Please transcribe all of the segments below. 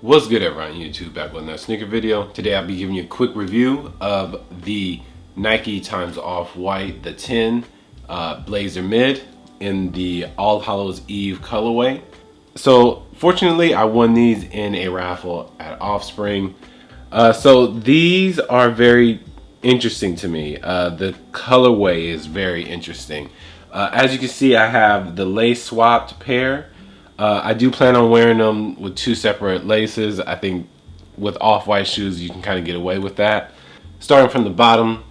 What's good everyone on YouTube, back with another sneaker video. Today I'll be giving you a quick review of the Nike x Off-White, the 10 Blazer Mid in the All Hallows Eve colorway. So fortunately I won these in a raffle at Offspring. So these are very interesting to me. The colorway is very interesting. As you can see, I have the lace swapped pair. I do plan on wearing them with two separate laces. I think with off-white shoes you can kind of get away with that. Starting from the bottom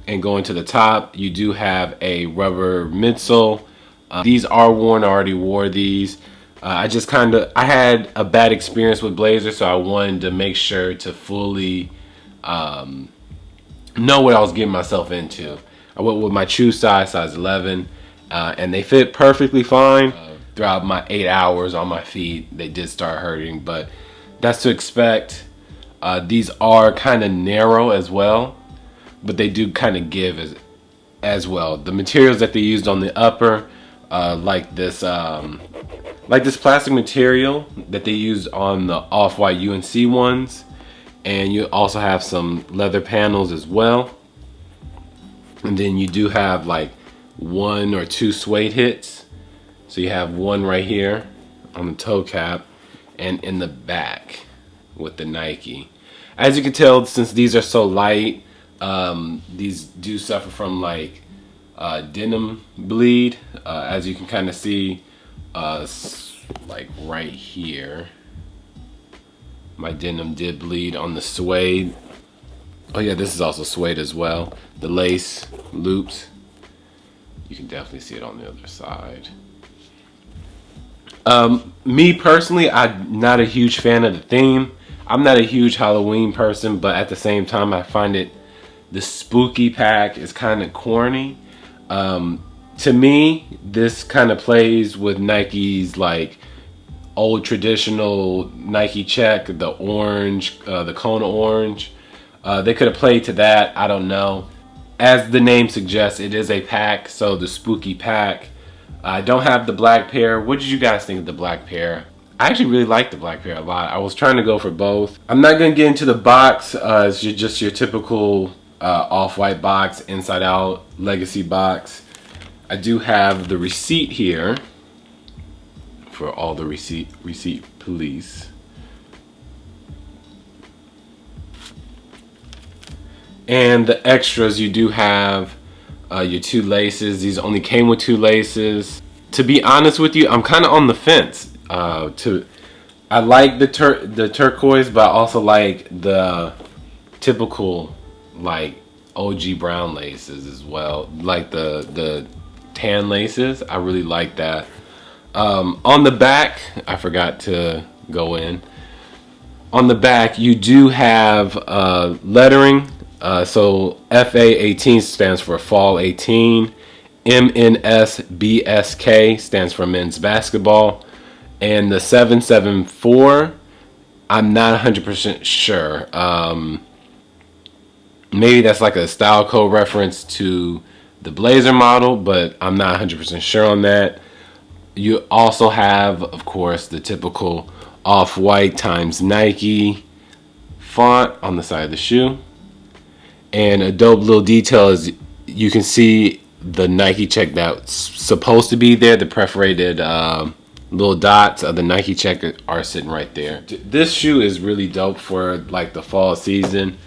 and going to the top, you do have a rubber midsole. These are worn. I already wore these. I had a bad experience with Blazer, so I wanted to make sure to fully know what I was getting myself into. I went with my true size 11, and they fit perfectly fine. Throughout my 8 hours on my feet, they did start hurting, but that's to expect. These are kind of narrow as well, but they do kind of give as well. The materials that they used on the upper, like this plastic material that they used on the Off-White UNC ones, and you also have some leather panels as well. And then you do have like 1 or 2 suede hits. So you have one right here on the toe cap and in the back with the Nike. As you can tell, since these are so light, these do suffer from like denim bleed. As you can kind of see, like right here, my denim did bleed on the suede. Oh yeah, this is also suede as well. The lace loops, you can definitely see it on the other side. Me personally, I'm not a huge fan of the theme. I'm not a huge Halloween person, but at the same time, I find the spooky pack is kind of corny. To me, this kind of plays with Nike's like old traditional Nike check, the orange, the Kona orange. They could have played to that, I don't know. As the name suggests, it is a pack, so the spooky pack. I don't have the black pair. What did you guys think of the black pair? I actually really like the black pair a lot. I was trying to go for both. I'm not going to get into the box. It's just your typical Off-White box, inside out legacy box. I do have the receipt here for all the receipt police. And the extras, you do have your 2 laces. These only came with 2 laces. To be honest with you, I'm kind of on the fence. I like the turquoise, but I also like the typical like OG brown laces as well. Like the tan laces, I really like that. On the back, I forgot to go in. On the back, you do have lettering. So FA18 stands for Fall 18, MNSBSK stands for Men's Basketball, and the 774, I'm not 100% sure. Maybe that's like a style code reference to the Blazer model, but I'm not 100% sure on that. You also have, of course, the typical Off-White times Nike font on the side of the shoe. And a dope little detail is you can see the Nike check that's supposed to be there. The perforated little dots of the Nike check are sitting right there. This shoe is really dope for like the fall season.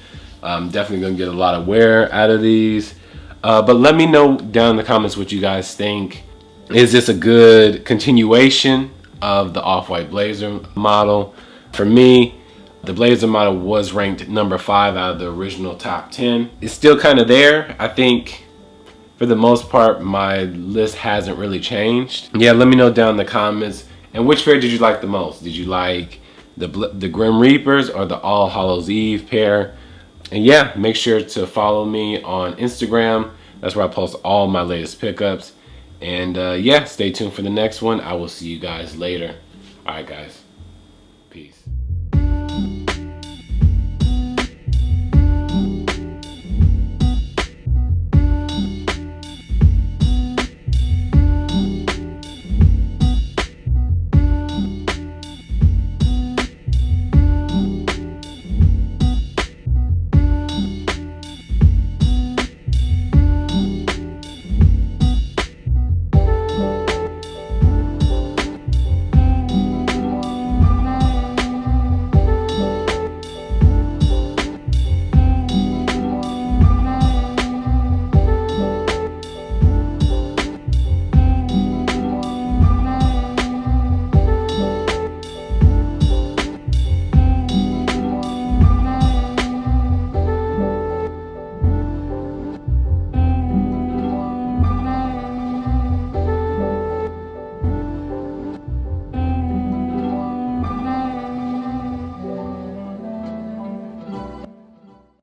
Definitely gonna get a lot of wear out of these. But let me know down in the comments what you guys think. Is this a good continuation of the Off-White Blazer model? For me, the Blazer model was ranked number 5 out of the original top 10. It's still kind of there. I think for the most part, my list hasn't really changed. Yeah, let me know down in the comments. And which pair did you like the most? Did you like the Grim Reapers or the All Hallows Eve pair? And yeah, make sure to follow me on Instagram. That's where I post all my latest pickups. And yeah, stay tuned for the next one. I will see you guys later. All right, guys.